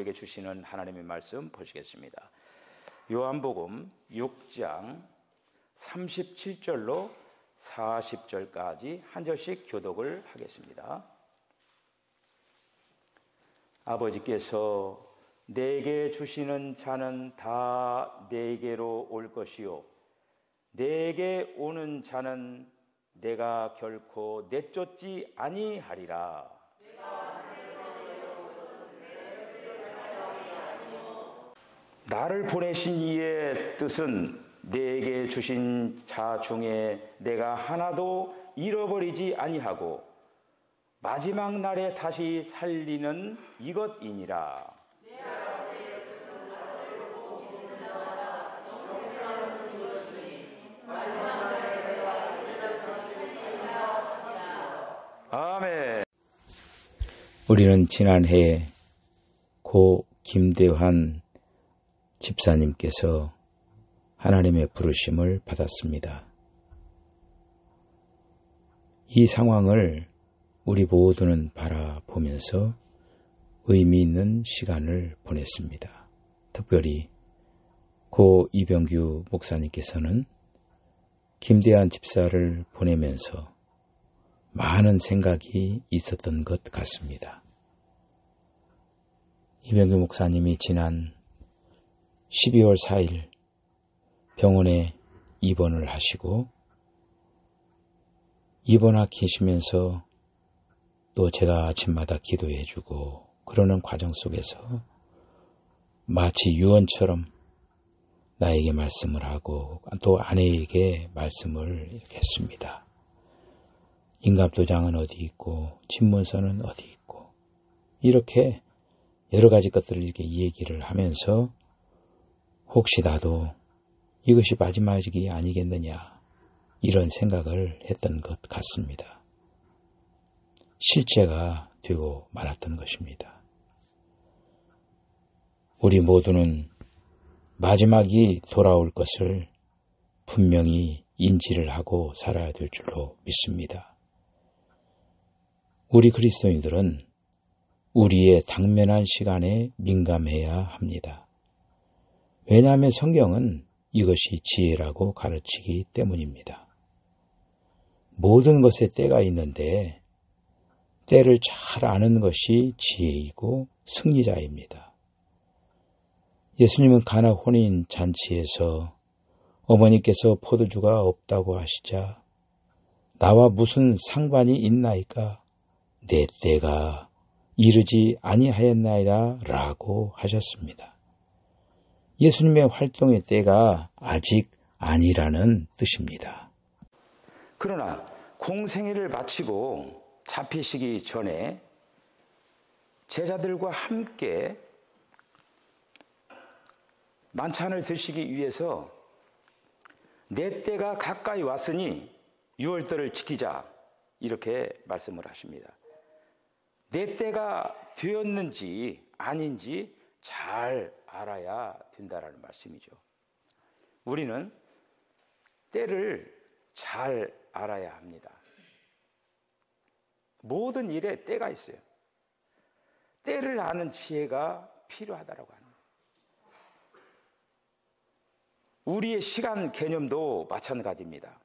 우리에게 주시는 하나님의 말씀 보시겠습니다. 요한복음 6장 37절로 40절까지 한 절씩 교독을 하겠습니다. 아버지께서 내게 주시는 자는 다 내게로 올 것이요 내게 오는 자는 내가 결코 내쫓지 아니하리라. 나를 보내신 이의 뜻은 내게 주신 자 중에 내가 하나도 잃어버리지 아니하고 마지막 날에 다시 살리는 이것이니라. 아멘. 우리는 지난해 고 김대환 집사님께서 하나님의 부르심을 받았습니다. 이 상황을 우리 모두는 바라보면서 의미 있는 시간을 보냈습니다. 특별히 고 이병규 목사님께서는 김대환 집사를 보내면서 많은 생각이 있었던 것 같습니다. 이병규 목사님이 지난 12월 4일 병원에 입원을 하시고 입원하시면서 또 제가 아침마다 기도해주고 그러는 과정 속에서 마치 유언처럼 나에게 말씀을 하고 또 아내에게 말씀을 했습니다. 인감도장은 어디 있고 집문서는 어디 있고 이렇게 여러 가지 것들을 이렇게 얘기를 하면서 혹시 나도 이것이 마지막이 아니겠느냐 이런 생각을 했던 것 같습니다. 실제가 되고 말았던 것입니다. 우리 모두는 마지막이 돌아올 것을 분명히 인지를 하고 살아야 될 줄로 믿습니다. 우리 그리스도인들은 우리의 당면한 시간에 민감해야 합니다. 왜냐하면 성경은 이것이 지혜라고 가르치기 때문입니다. 모든 것에 때가 있는데 때를 잘 아는 것이 지혜이고 승리자입니다. 예수님은 가나 혼인 잔치에서 어머니께서 포도주가 없다고 하시자 나와 무슨 상관이 있나이까 내 때가 이르지 아니하였나이다 라고 하셨습니다. 예수님의 활동의 때가 아직 아니라는 뜻입니다. 그러나 공생애를 마치고 잡히시기 전에 제자들과 함께 만찬을 드시기 위해서 내 때가 가까이 왔으니 유월절을 지키자 이렇게 말씀을 하십니다. 내 때가 되었는지 아닌지 잘 알아야 된다라는 말씀이죠. 우리는 때를 잘 알아야 합니다. 모든 일에 때가 있어요. 때를 아는 지혜가 필요하다라고 합니다. 우리의 시간 개념도 마찬가지입니다.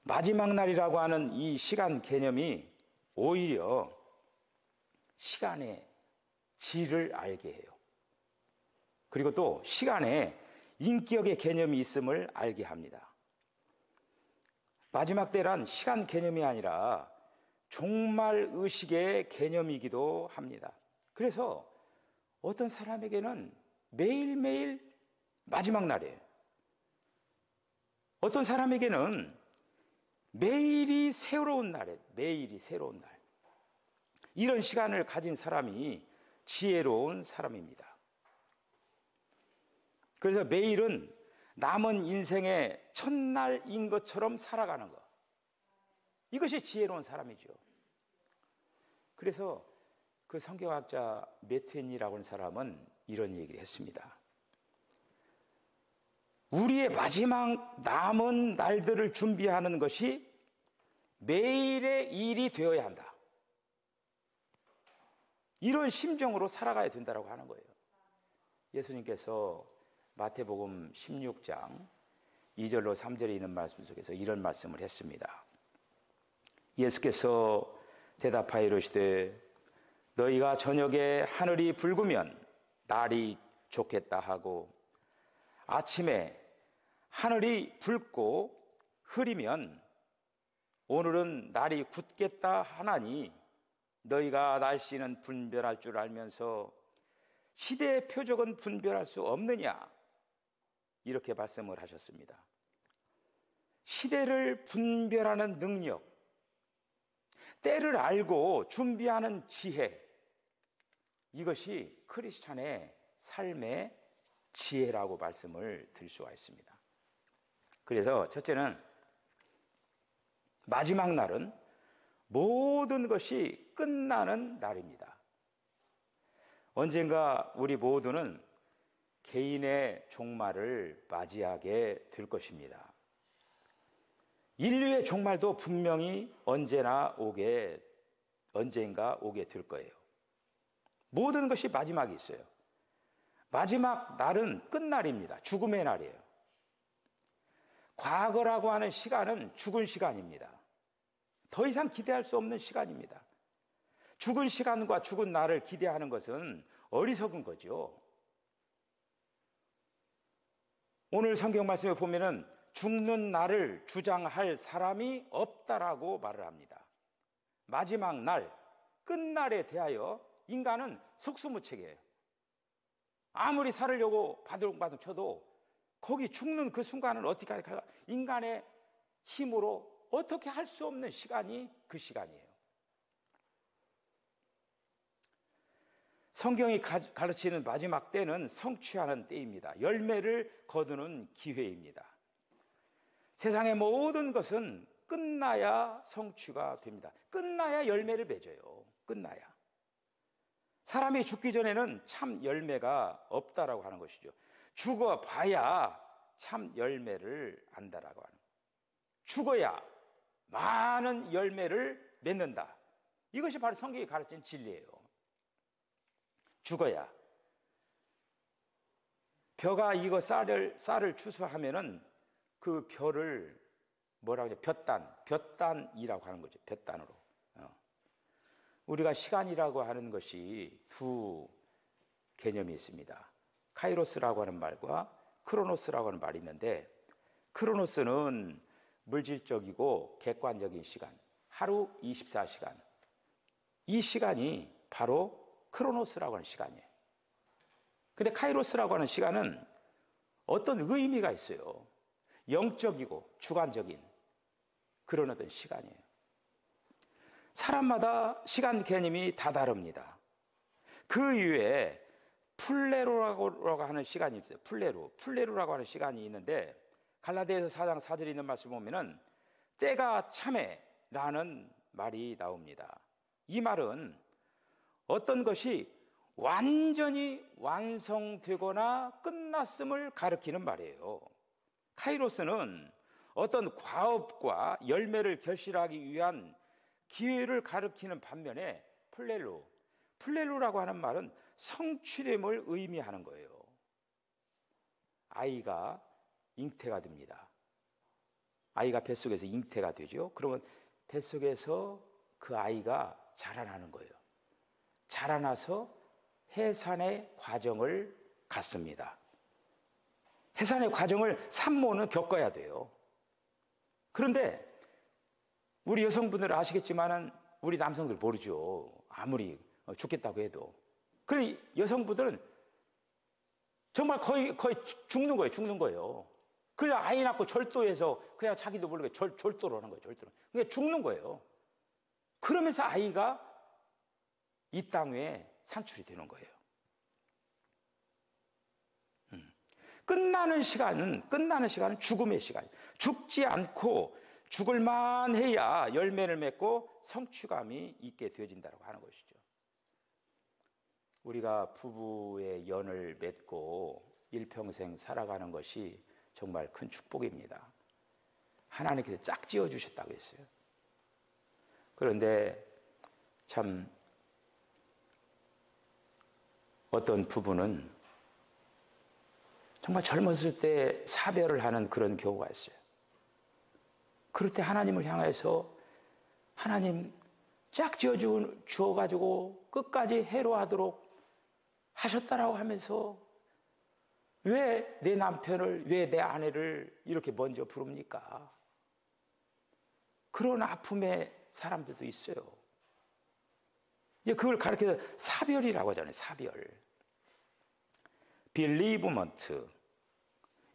마지막 날이라고 하는 이 시간 개념이 오히려 시간의 질을 알게 해요. 그리고 또 시간에 인격의 개념이 있음을 알게 합니다. 마지막 때란 시간 개념이 아니라 종말 의식의 개념이기도 합니다. 그래서 어떤 사람에게는 매일매일 마지막 날이에요. 어떤 사람에게는 매일이 새로운 날이에요. 매일이 새로운 날. 이런 시간을 가진 사람이 지혜로운 사람입니다. 그래서 매일은 남은 인생의 첫날인 것처럼 살아가는 것. 이것이 지혜로운 사람이죠. 그래서 그 성경학자 매트앤이라고 하는 사람은 이런 얘기를 했습니다. 우리의 마지막 남은 날들을 준비하는 것이 매일의 일이 되어야 한다. 이런 심정으로 살아가야 된다고 하는 거예요. 예수님께서 마태복음 16장 2절로 3절에 있는 말씀 속에서 이런 말씀을 했습니다. 예수께서 대답하여 이르시되 너희가 저녁에 하늘이 붉으면 날이 좋겠다 하고 아침에 하늘이 붉고 흐리면 오늘은 날이 굳겠다 하나니 너희가 날씨는 분별할 줄 알면서 시대의 표적은 분별할 수 없느냐? 이렇게 말씀을 하셨습니다. 시대를 분별하는 능력, 때를 알고 준비하는 지혜, 이것이 크리스찬의 삶의 지혜라고 말씀을 드릴 수가 있습니다. 그래서 첫째는 마지막 날은 모든 것이 끝나는 날입니다. 언젠가 우리 모두는 개인의 종말을 맞이하게 될 것입니다. 인류의 종말도 분명히 언젠가 오게 될 거예요. 모든 것이 마지막이 있어요. 마지막 날은 끝날입니다. 죽음의 날이에요. 과거라고 하는 시간은 죽은 시간입니다. 더 이상 기대할 수 없는 시간입니다. 죽은 시간과 죽은 날을 기대하는 것은 어리석은 거죠. 오늘 성경 말씀에 보면은 죽는 날을 주장할 사람이 없다라고 말을 합니다. 마지막 날, 끝날에 대하여 인간은 속수무책이에요. 아무리 살으려고 바둥바둥 쳐도 거기 죽는 그 순간은 어떻게 할까? 인간의 힘으로 어떻게 할 수 없는 시간이 그 시간이에요. 성경이 가르치는 마지막 때는 성취하는 때입니다. 열매를 거두는 기회입니다. 세상의 모든 것은 끝나야 성취가 됩니다. 끝나야 열매를 맺어요. 끝나야. 사람이 죽기 전에는 참 열매가 없다라고 하는 것이죠. 죽어봐야 참 열매를 안다라고 하는 거예요. 죽어야 많은 열매를 맺는다. 이것이 바로 성경이 가르치는 진리예요. 죽어야. 벼가 이거 쌀을 추수하면은 그 벼를 뭐라고 해요? 볕단이라고 하는 거죠. 볕단으로. 우리가 시간이라고 하는 것이 두 개념이 있습니다. 카이로스라고 하는 말과 크로노스라고 하는 말이 있는데, 크로노스는 물질적이고 객관적인 시간, 하루 24시간. 이 시간이 바로 크로노스라고 하는 시간이에요. 근데 카이로스라고 하는 시간은 어떤 의미가 있어요. 영적이고 주관적인 그런 어떤 시간이에요. 사람마다 시간 개념이 다 다릅니다. 그 이외에 플레루라고 하는 시간이 있어요. 플레루라고 하는 시간이 있는데, 갈라디아서 4장 4절에 있는 말씀 보면은 때가 참에라는 말이 나옵니다. 이 말은 어떤 것이 완전히 완성되거나 끝났음을 가리키는 말이에요. 카이로스는 어떤 과업과 열매를 결실하기 위한 기회를 가리키는 반면에 플레루라고 하는 말은 성취됨을 의미하는 거예요. 아이가 잉태가 됩니다. 아이가 뱃속에서 잉태가 되죠. 그러면 뱃속에서 그 아이가 자라나는 거예요. 자라나서 해산의 과정을 갖습니다. 해산의 과정을 산모는 겪어야 돼요. 그런데 우리 여성분들은 아시겠지만은 우리 남성들 모르죠. 아무리 죽겠다고 해도. 그 여성분들은 정말 거의 죽는 거예요. 그냥 아이 낳고 절도해서 그냥 자기도 모르게 절도를 하는 거예요. 그냥 죽는 거예요. 그러면서 아이가 이 땅 위에 산출이 되는 거예요. 끝나는 시간은 죽음의 시간. 죽지 않고 죽을만 해야 열매를 맺고 성취감이 있게 되어진다고 하는 것이죠. 우리가 부부의 연을 맺고 일평생 살아가는 것이 정말 큰 축복입니다. 하나님께서 짝 지어주셨다고 했어요. 그런데 참 어떤 부부는 정말 젊었을 때 사별을 하는 그런 경우가 있어요. 그럴 때 하나님을 향해서 하나님 짝 지어주어가지고 끝까지 해로하도록 하셨다라고 하면서 왜 내 남편을, 왜 내 아내를 이렇게 먼저 부릅니까? 그런 아픔의 사람들도 있어요. 이제 그걸 가르쳐서 사별이라고 하잖아요. 사별. bereavement.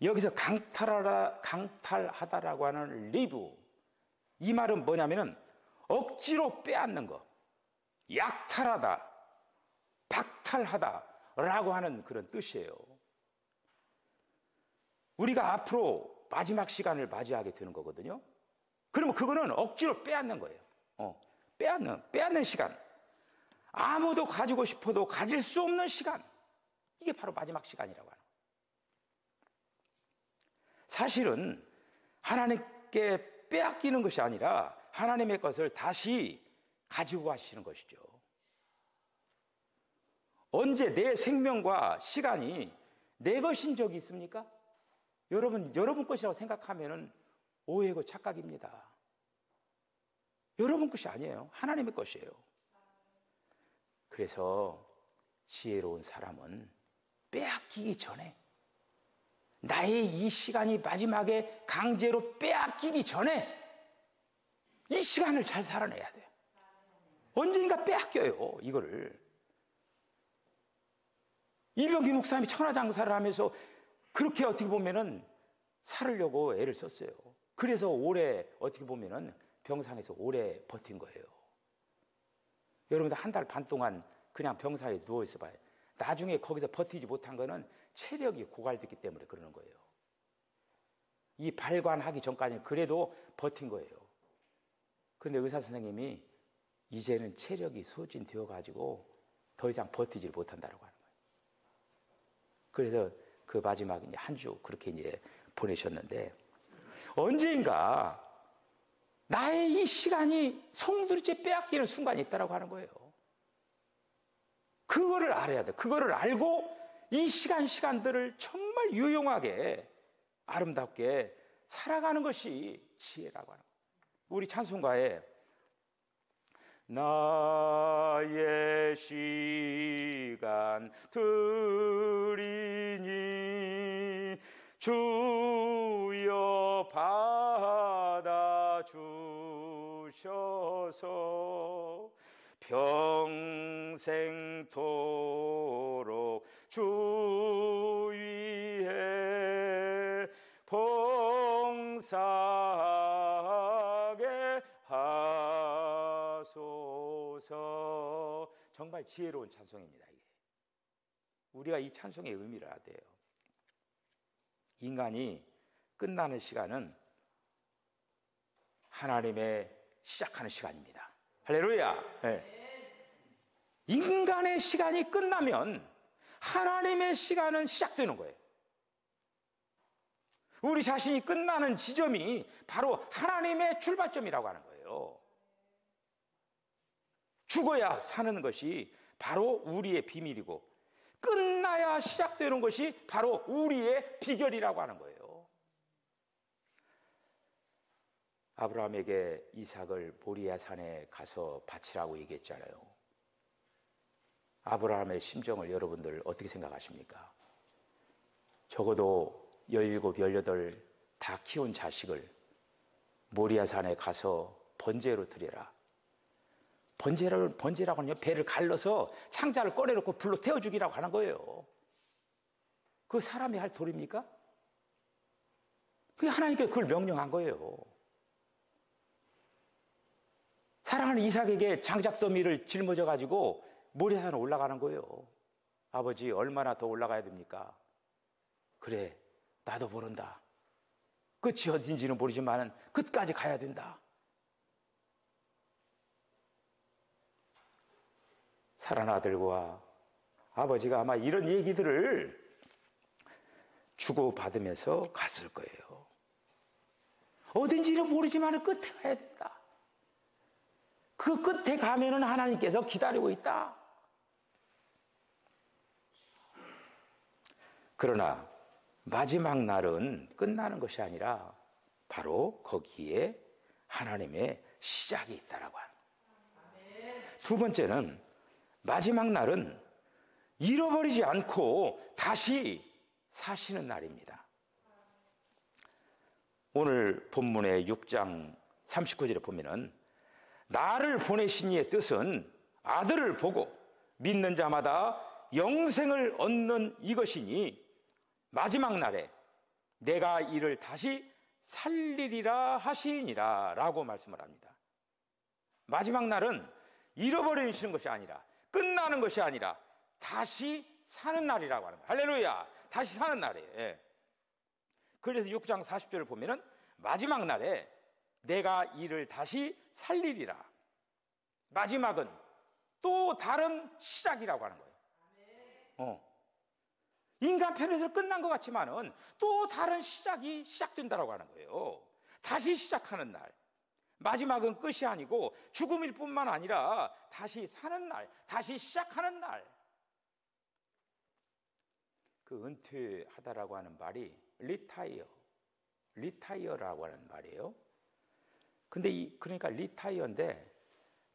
여기서 강탈하다라고 하는 live. 이 말은 뭐냐면은 억지로 빼앗는 거. 약탈하다, 박탈하다라고 하는 그런 뜻이에요. 우리가 앞으로 마지막 시간을 맞이하게 되는 거거든요. 그러면 그거는 억지로 빼앗는 거예요. 빼앗는 시간. 아무도 가지고 싶어도 가질 수 없는 시간. 이게 바로 마지막 시간이라고 하는 거예요. 사실은 하나님께 빼앗기는 것이 아니라 하나님의 것을 다시 가지고 가시는 것이죠. 언제 내 생명과 시간이 내 것인 적이 있습니까? 여러분 것이라고 생각하면 오해고 착각입니다. 여러분 것이 아니에요. 하나님의 것이에요. 그래서 지혜로운 사람은 빼앗기기 전에, 나의 이 시간이 마지막에 강제로 빼앗기기 전에 이 시간을 잘 살아내야 돼요. 언젠가 빼앗겨요, 이거를. 이병기 목사님이 천하장사를 하면서 그렇게 어떻게 보면은 살으려고 애를 썼어요. 그래서 오래 어떻게 보면은 병상에서 오래 버틴 거예요. 여러분들 한 달 반 동안 그냥 병상에 누워 있어 봐요. 나중에 거기서 버티지 못한 거는 체력이 고갈됐기 때문에 그러는 거예요. 이 발관하기 전까지는 그래도 버틴 거예요. 근데 의사 선생님이 이제는 체력이 소진되어 가지고 더 이상 버티지 못한다고 하는 거예요. 그래서 그 마지막 이제 한 주 그렇게 이제 보내셨는데, 언젠가 나의 이 시간이 송두리째 빼앗기는 순간이 있다라고 하는 거예요. 그거를 알아야 돼. 그거를 알고 이 시간들을 정말 유용하게 아름답게 살아가는 것이 지혜라고 하는 거예요. 우리 찬송가에 나의 시간 드리니 주여 받아 주셔서 평생토록 주 위에 봉사하게 하소서. 정말 지혜로운 찬송입니다. 이게. 우리가 이 찬송의 의미를 알아야 돼요. 인간이 끝나는 시간은 하나님의 시작하는 시간입니다. 할렐루야. 네. 인간의 시간이 끝나면 하나님의 시간은 시작되는 거예요. 우리 자신이 끝나는 지점이 바로 하나님의 출발점이라고 하는 거예요. 죽어야 사는 것이 바로 우리의 비밀이고, 끝나야 시작되는 것이 바로 우리의 비결이라고 하는 거예요. 아브라함에게 이삭을 모리아 산에 가서 바치라고 얘기했잖아요. 아브라함의 심정을 여러분들 어떻게 생각하십니까? 적어도 17, 18 다 키운 자식을 모리아 산에 가서 번제로 드려라. 번제라고 하면 배를 갈라서 창자를 꺼내놓고 불로 태워 죽이라고 하는 거예요. 그 사람이 할 도리입니까? 그게 하나님께 그걸 명령한 거예요. 사랑하는 이삭에게 장작더미를 짊어져 가지고 모리아산에 올라가는 거예요. 아버지, 얼마나 더 올라가야 됩니까? 그래, 나도 모른다. 끝이 어딘지는 모르지만 끝까지 가야 된다. 사랑하는 아들과 아버지가 아마 이런 얘기들을 주고받으면서 갔을 거예요. 어딘지는 모르지만 끝에 가야 된다. 그 끝에 가면은 하나님께서 기다리고 있다. 그러나 마지막 날은 끝나는 것이 아니라 바로 거기에 하나님의 시작이 있다라고 하는 거예요. 두 번째는 마지막 날은 잃어버리지 않고 다시 사시는 날입니다. 오늘 본문의 6장 39절에 보면은 나를 보내신 이의 뜻은 아들을 보고 믿는 자마다 영생을 얻는 이것이니 마지막 날에 내가 이를 다시 살리리라 하시니라 라고 말씀을 합니다. 마지막 날은 잃어버리시는 것이 아니라 끝나는 것이 아니라 다시 사는 날이라고 하는 거예요. 할렐루야! 다시 사는 날이에요. 예. 그래서 6장 40절을 보면은 마지막 날에 내가 이를 다시 살리리라. 마지막은 또 다른 시작이라고 하는 거예요. 인간 편에서 끝난 것 같지만은 또 다른 시작이 시작된다라고 하는 거예요. 다시 시작하는 날. 마지막은 끝이 아니고 죽음일 뿐만 아니라 다시 사는 날, 다시 시작하는 날. 그 은퇴하다라고 하는 말이 리타이어라고 하는 말이에요. 근데 그러니까 리타이어인데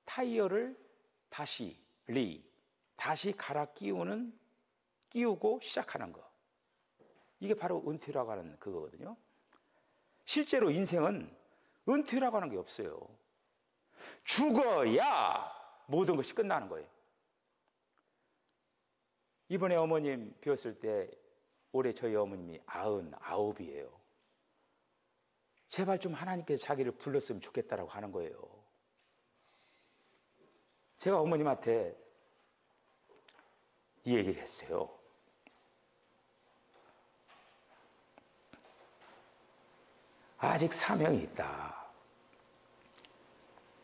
타이어를 다시 갈아 끼우고 시작하는 거. 이게 바로 은퇴라고 하는 그거거든요. 실제로 인생은 은퇴라고 하는 게 없어요. 죽어야 모든 것이 끝나는 거예요. 이번에 어머님 뵈었을 때 올해 저희 어머님이 99이에요. 제발 좀 하나님께서 자기를 불렀으면 좋겠다라고 하는 거예요. 제가 어머님한테 이 얘기를 했어요. 아직 사명이 있다.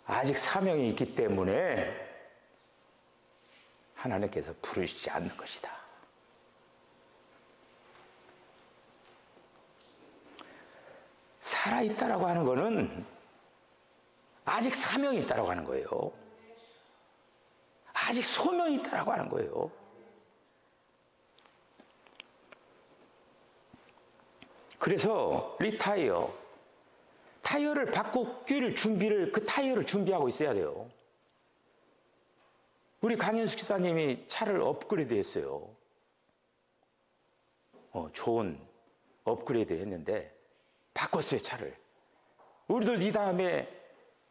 아직 사명이 있기 때문에 하나님께서 부르시지 않는 것이다. 살아있다라고 하는 것은 아직 사명이 있다라고 하는 거예요. 아직 소명이 있다라고 하는 거예요. 그래서 타이어를 바꿀 준비를, 그 타이어를 준비하고 있어야 돼요. 우리 강현숙 기사님이 차를 업그레이드 했어요. 좋은 업그레이드 했는데 바꿨어요, 차를. 우리들 이 다음에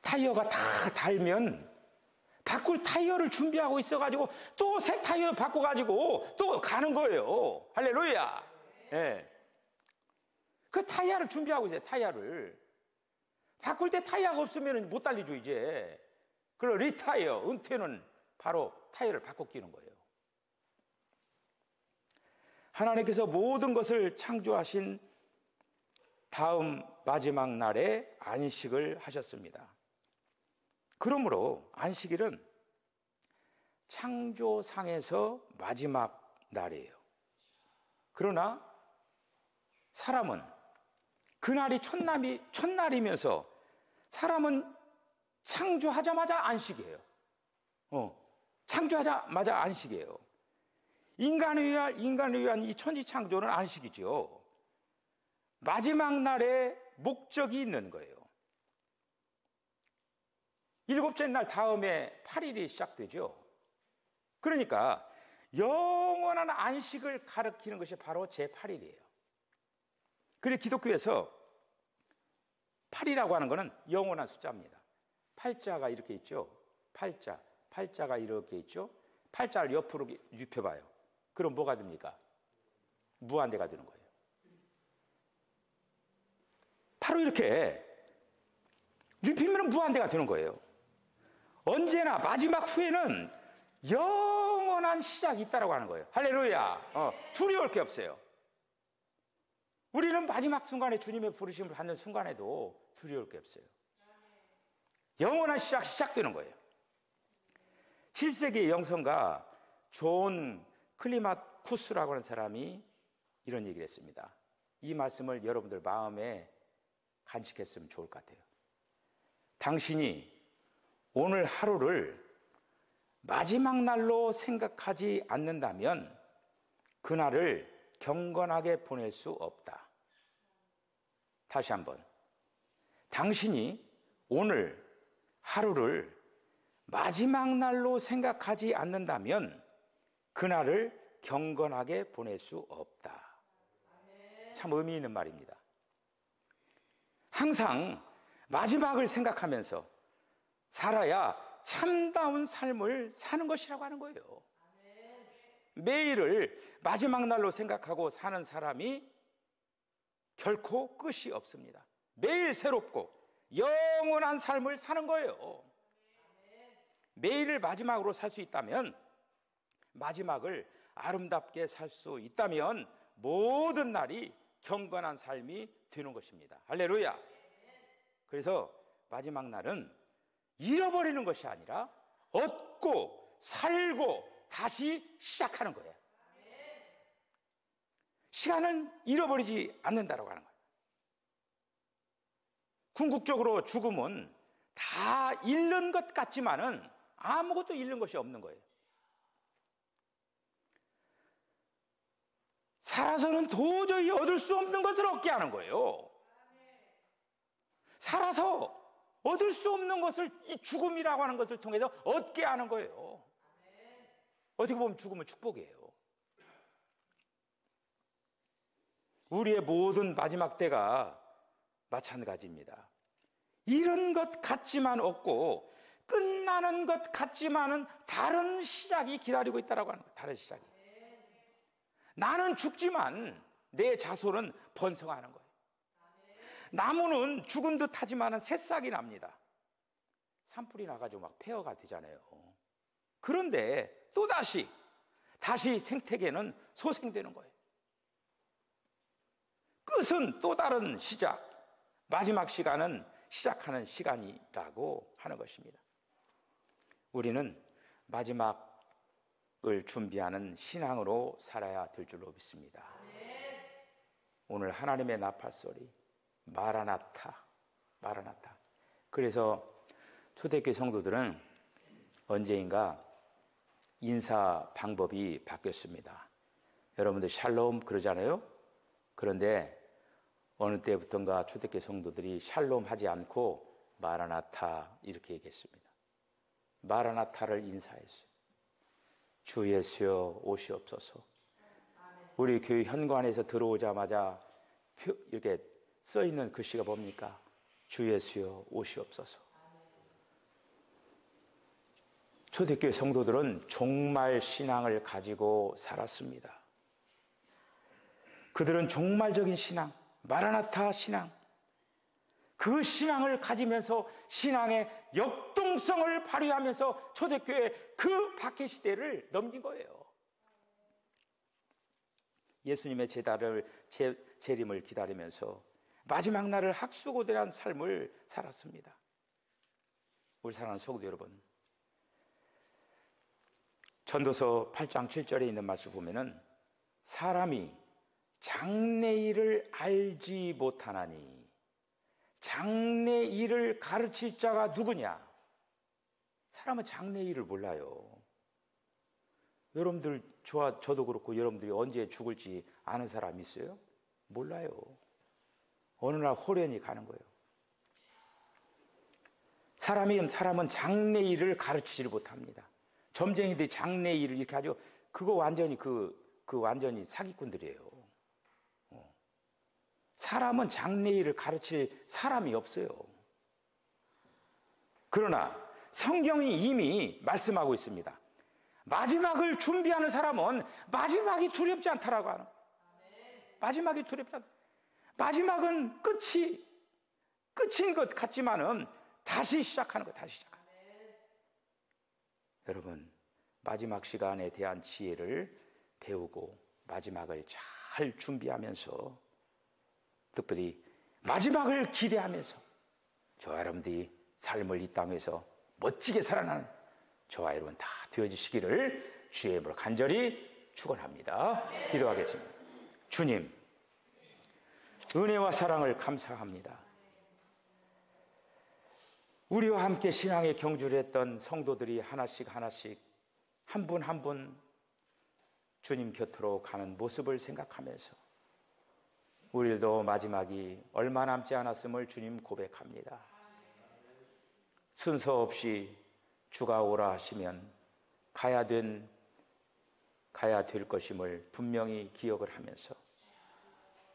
타이어가 다 달면 바꿀 타이어를 준비하고 있어가지고 또 새 타이어 바꿔가지고 또 가는 거예요. 할렐루야. 예. 그 타이어를 준비하고 있어요, 타이어를. 바꿀 때 타이어가 없으면 못 달리죠, 이제. 그리고 리타이어, 은퇴는 바로 타이어를 바꿔 끼는 거예요. 하나님께서 모든 것을 창조하신 다음 마지막 날에 안식을 하셨습니다. 그러므로 안식일은 창조상에서 마지막 날이에요. 그러나 사람은 그날이 첫날이면서 사람은 창조하자마자 안식이에요. 창조하자마자 안식이에요. 인간을 위한 이 천지창조는 안식이죠. 마지막 날에 목적이 있는 거예요. 일곱째 날 다음에 8일이 시작되죠. 그러니까 영원한 안식을 가리키는 것이 바로 제8일이에요. 그래서 기독교에서 8이라고 하는 것은 영원한 숫자입니다. 팔자가 이렇게 있죠. 팔자가 이렇게 있죠. 팔자를 옆으로 눕혀봐요. 그럼 뭐가 됩니까? 무한대가 되는 거예요. 바로 이렇게 눕히면 무한대가 되는 거예요. 언제나 마지막 후에는 영원한 시작이 있다고 하는 거예요. 할렐루야. 두려울 게 없어요. 우리는 마지막 순간에 주님의 부르심을 받는 순간에도 두려울 게 없어요. 영원한 시작되는 거예요. 7세기의 영성가 존 클리마쿠스라고 하는 사람이 이런 얘기를 했습니다. 이 말씀을 여러분들 마음에 간직했으면 좋을 것 같아요. 당신이 오늘 하루를 마지막 날로 생각하지 않는다면 그날을 경건하게 보낼 수 없다. 다시 한번. 당신이 오늘 하루를 마지막 날로 생각하지 않는다면 그날을 경건하게 보낼 수 없다. 참 의미 있는 말입니다. 항상 마지막을 생각하면서 살아야 참다운 삶을 사는 것이라고 하는 거예요. 매일을 마지막 날로 생각하고 사는 사람이 결코 끝이 없습니다. 매일 새롭고 영원한 삶을 사는 거예요. 매일을 마지막으로 살 수 있다면, 마지막을 아름답게 살 수 있다면 모든 날이 경건한 삶이 되는 것입니다. 할렐루야. 그래서 마지막 날은 잃어버리는 것이 아니라 얻고 살고 다시 시작하는 거예요. 시간은 잃어버리지 않는다라고 하는 거예요. 궁극적으로 죽음은 다 잃는 것 같지만은 아무것도 잃는 것이 없는 거예요. 살아서는 도저히 얻을 수 없는 것을 얻게 하는 거예요. 살아서 얻을 수 없는 것을 이 죽음이라고 하는 것을 통해서 얻게 하는 거예요. 어떻게 보면 죽음은 축복이에요. 우리의 모든 마지막 때가 마찬가지입니다. 이런 것 같지만 없고 끝나는 것 같지만은 다른 시작이 기다리고 있다라고 하는 거예요. 다른 시작이. 나는 죽지만 내 자손은 번성하는 거예요. 나무는 죽은 듯 하지만은 새싹이 납니다. 산불이 나가지고 막 폐허가 되잖아요. 그런데 또 다시 생태계는 소생되는 거예요. 끝은 또 다른 시작, 마지막 시간은 시작하는 시간이라고 하는 것입니다. 우리는 마지막을 준비하는 신앙으로 살아야 될 줄로 믿습니다. 오늘 하나님의 나팔소리, 마라나타, 마라나타. 그래서 초대교회 성도들은 언제인가 인사 방법이 바뀌었습니다. 여러분들 샬롬 그러잖아요. 그런데 어느 때부턴가 초대교회 성도들이 샬롬 하지 않고 마라나타 이렇게 얘기했습니다. 마라나타를 인사했어요. 주 예수여 오시옵소서. 우리 교회 현관에서 들어오자마자 이렇게 써있는 글씨가 뭡니까? 주 예수여 오시옵소서. 초대교회 성도들은 종말 신앙을 가지고 살았습니다. 그들은 종말적인 신앙, 마라나타 신앙, 그 신앙을 가지면서 신앙의 역동성을 발휘하면서 초대교회 그 박해 시대를 넘긴 거예요. 예수님의 재림을 기다리면서 마지막 날을 학수고대한 삶을 살았습니다. 우리 사랑하는 성도 여러분, 전도서 8장 7절에 있는 말씀 보면은 사람이 장래일을 알지 못하나니 장래일을 가르칠 자가 누구냐? 사람은 장래일을 몰라요. 여러분들, 저도 그렇고 여러분들이 언제 죽을지 아는 사람 있어요? 몰라요. 어느 날 호련히 가는 거예요. 사람은 장래일을 가르치지를 못합니다. 점쟁이들이 장래일을 이렇게 하죠. 그거 완전히 완전히 사기꾼들이에요. 사람은 장래일을 가르칠 사람이 없어요. 그러나 성경이 이미 말씀하고 있습니다. 마지막을 준비하는 사람은 마지막이 두렵지 않다라고 하는. 마지막이 두렵지 않다. 마지막은 끝인 것 같지만은 다시 시작하는 거, 다시 시작하는 거. 여러분, 마지막 시간에 대한 지혜를 배우고 마지막을 잘 준비하면서, 특별히 마지막을 기대하면서 저와 여러분들이 삶을 이 땅에서 멋지게 살아나는 저와 여러분 다 되어주시기를 주의 이름으로 간절히 축원합니다. 기도하겠습니다. 주님, 은혜와 사랑을 감사합니다. 우리와 함께 신앙의 경주를 했던 성도들이 하나씩 한 분 한 분 주님 곁으로 가는 모습을 생각하면서 우리도 마지막이 얼마 남지 않았음을 주님 고백합니다. 순서 없이 주가 오라 하시면 가야 될 것임을 분명히 기억을 하면서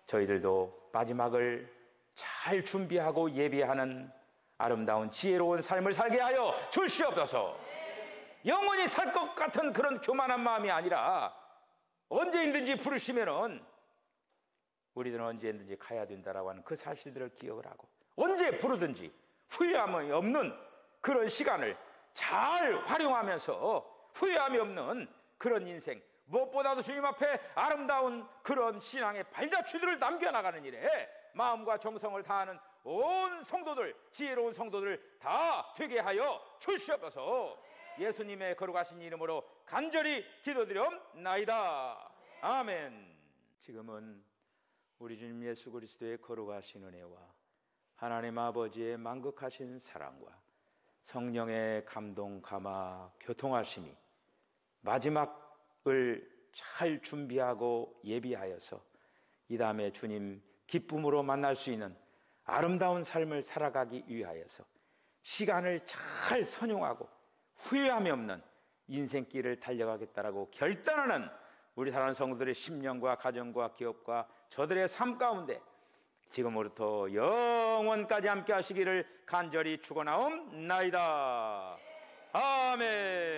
저희들도 마지막을 잘 준비하고 예비하는 아름다운 지혜로운 삶을 살게 하여 주시옵소서. 영원히 살 것 같은 그런 교만한 마음이 아니라 언제든지 부르시면은 우리들은 언제든지 가야 된다라고 하는 그 사실들을 기억을 하고 언제 부르든지 후회함이 없는 그런 시간을 잘 활용하면서 후회함이 없는 그런 인생, 무엇보다도 주님 앞에 아름다운 그런 신앙의 발자취들을 남겨나가는 일에 마음과 정성을 다하는 온 성도들, 지혜로운 성도들 다 되게 하여 주시옵소서. 예수님의 거룩하신 이름으로 간절히 기도드리옵나이다. 아멘. 지금은 우리 주님 예수 그리스도의 거룩하신 은혜와 하나님 아버지의 만극하신 사랑과 성령의 감동, 감화, 교통하심이 마지막을 잘 준비하고 예비하여서 이 다음에 주님 기쁨으로 만날 수 있는 아름다운 삶을 살아가기 위하여서 시간을 잘 선용하고 후회함이 없는 인생길을 달려가겠다라고 결단하는 우리 사랑하는 성도들의 심령과 가정과 기업과 저들의 삶 가운데 지금으로부터 영원까지 함께 하시기를 간절히 축원하옵나이다. 아멘.